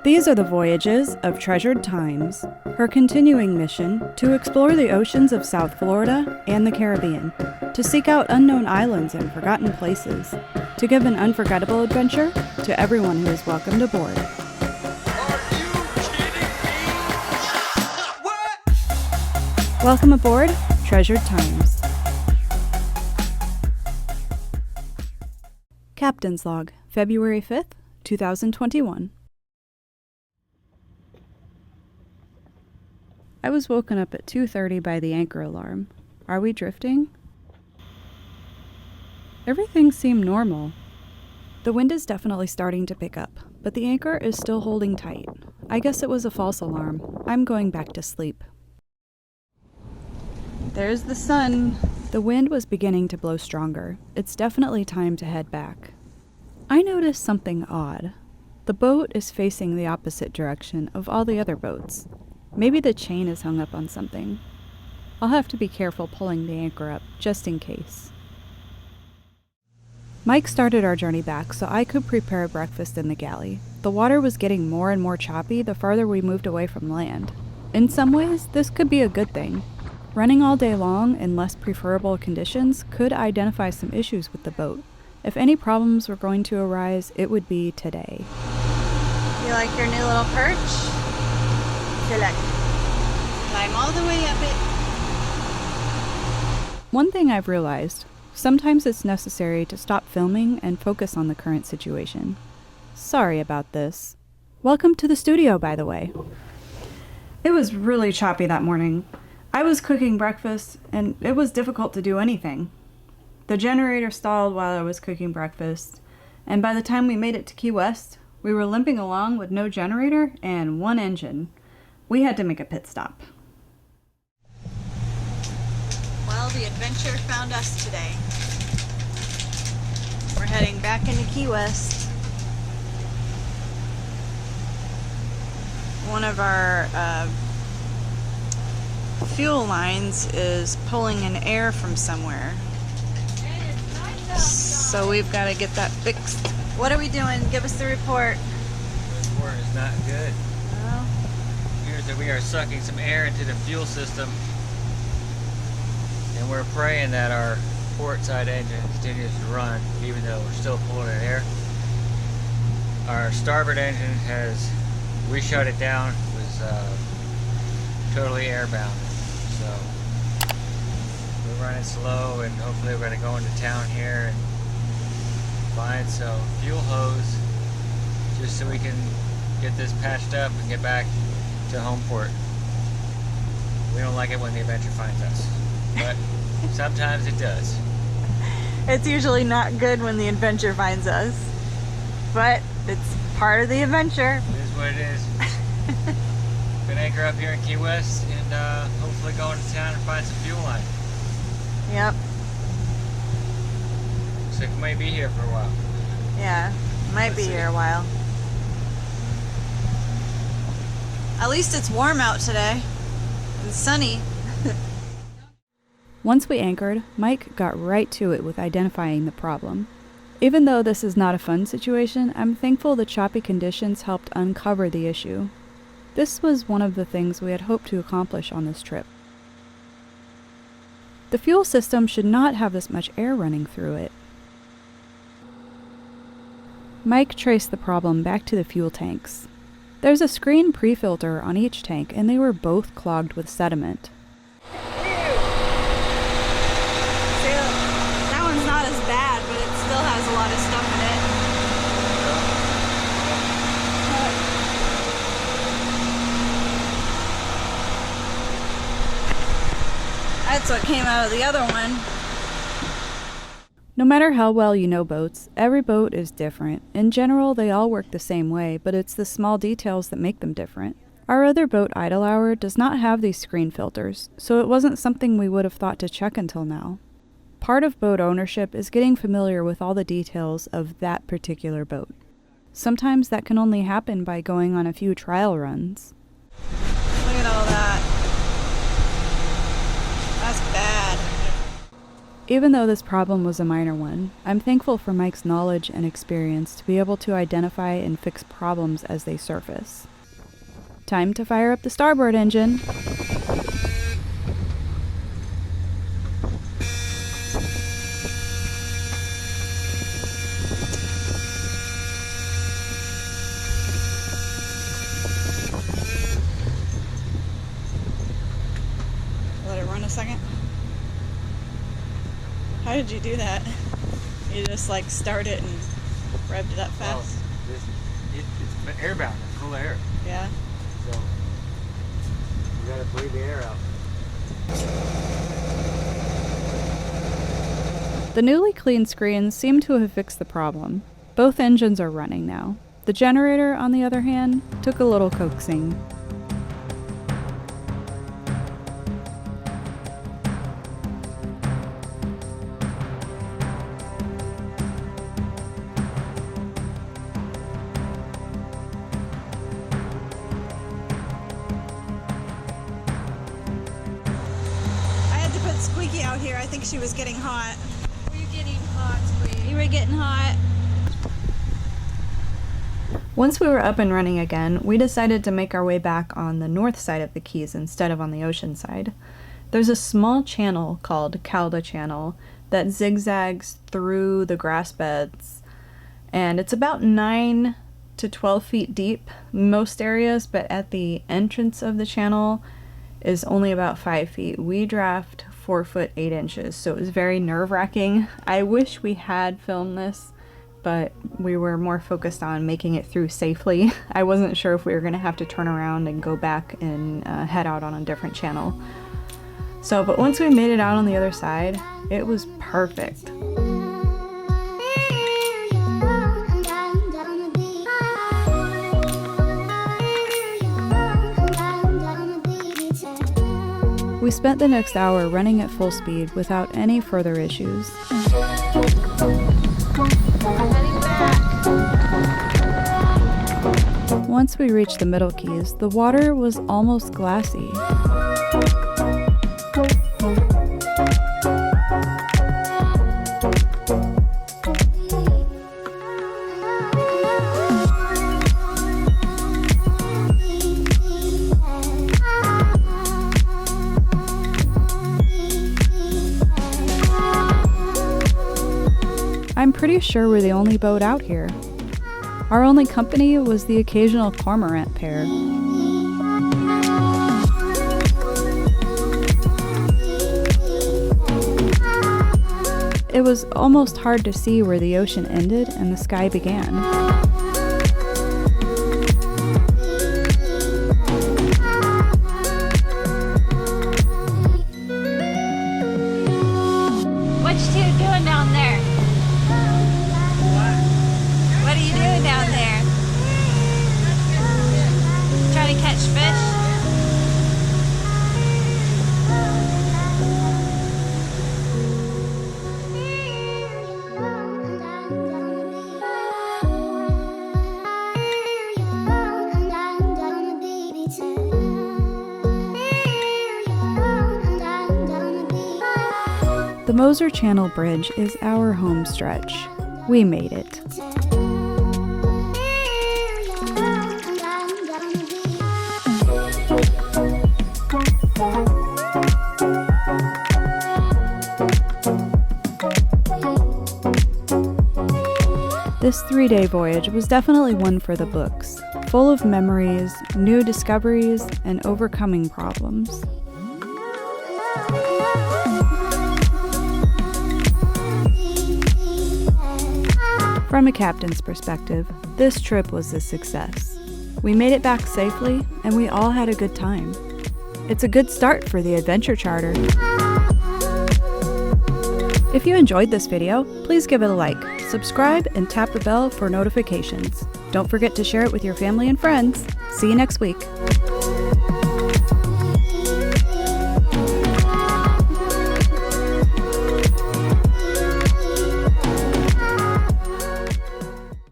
These are the voyages of Treasured Times, her continuing mission to explore the oceans of South Florida and the Caribbean, to seek out unknown islands and forgotten places, to give an unforgettable adventure to everyone who is welcomed aboard. Welcome aboard Treasured Times. Captain's Log, February 5th, 2021. I was woken up at 2:30 by the anchor alarm. Are we drifting? Everything seemed normal. The wind is definitely starting to pick up, but the anchor is still holding tight. I guess it was a false alarm. I'm going back to sleep. There's the sun. The wind was beginning to blow stronger. It's definitely time to head back. I noticed something odd. The boat is facing the opposite direction of all the other boats. Maybe the chain is hung up on something. I'll have to be careful pulling the anchor up, just in case. Mike started our journey back so I could prepare breakfast in the galley. The water was getting more and more choppy the farther we moved away from land. In some ways, this could be a good thing. Running all day long in less preferable conditions could identify some issues with the boat. If any problems were going to arise, it would be today. You like your new little perch? Select. Climb all the way up it. One thing I've realized, sometimes it's necessary to stop filming and focus on the current situation. Sorry about this. Welcome to the studio, by the way. It was really choppy that morning. I was cooking breakfast, and it was difficult to do anything. The generator stalled while I was cooking breakfast, and by the time we made it to Key West, we were limping along with no generator and one engine. We had to make a pit stop. Well, the adventure found us today. We're heading back into Key West. One of our fuel lines is pulling in air from somewhere. So we've got to get that fixed. What are we doing? Give us the report. The report is not good. Well, Here's that we are sucking some air into the fuel system, and we're praying that our port side engine continues to run even though we're still pulling in air. Our starboard engine we shut it down. It was totally airbound, so we're running slow, and hopefully we're going to go into town here and find some fuel hose just so we can get this patched up and get back to home port. We don't like it when the adventure finds us, but sometimes it does. it's usually not good when the adventure finds us, but it's part of the adventure. It is what it is. Gonna anchor up here in Key West and hopefully go into town and find some fuel line. Yep. Looks like we might be here for a while. Yeah, might Let's be see. here a while. At least it's warm out today. And sunny. Once we anchored, Mike got right to it with identifying the problem. Even though this is not a fun situation, I'm thankful the choppy conditions helped uncover the issue. This was one of the things we had hoped to accomplish on this trip. The fuel system should not have this much air running through it. Mike traced the problem back to the fuel tanks. There's a screen pre-filter on each tank, and they were both clogged with sediment. That one's not as bad, but it still has a lot of stuff in it. That's what came out of the other one. No matter how well you know boats, every boat is different. In general, they all work the same way, but it's the small details that make them different. Our other boat, Idle Hour, does not have these screen filters, so it wasn't something we would have thought to check until now. Part of boat ownership is getting familiar with all the details of that particular boat. Sometimes that can only happen by going on a few trial runs. Look at all that. That's bad. Even though this problem was a minor one, I'm thankful for Mike's knowledge and experience to be able to identify and fix problems as they surface. Time to fire up the starboard engine. Let it run a second. How did you do that? You just like start it and revved it up fast? Well, it's airbound, it's full of air. Yeah. So you gotta breathe the air out. The newly cleaned screens seem to have fixed the problem. Both engines are running now. The generator, on the other hand, took a little coaxing. Squeaky out here. I think she was getting hot. Were you getting hot, Squeak? You were getting hot. Once we were up and running again, we decided to make our way back on the north side of the Keys instead of on the ocean side. There's a small channel called Calda Channel that zigzags through the grass beds, and it's about 9 to 12 feet deep in most areas, but at the entrance of the channel is only about 5 feet. We draft 4 foot 8 inches, so it was very nerve-wracking. I wish we had filmed this, but we were more focused on making it through safely. I wasn't sure if we were going to have to turn around and go back and head out on a different channel. But once we made it out on the other side, it was perfect. We spent the next hour running at full speed without any further issues. Once we reached the Middle Keys, the water was almost glassy. I'm pretty sure we're the only boat out here. Our only company was the occasional cormorant pair. It was almost hard to see where the ocean ended and the sky began. What you two doing down there? What are you doing down there? Trying to catch fish? The Moser Channel Bridge is our home stretch. We made it. This 3-day voyage was definitely one for the books, full of memories, new discoveries, and overcoming problems. From a captain's perspective, this trip was a success. We made it back safely, and we all had a good time. It's a good start for the adventure charter. If you enjoyed this video, please give it a like, subscribe, and tap the bell for notifications. Don't forget to share it with your family and friends. See you next week.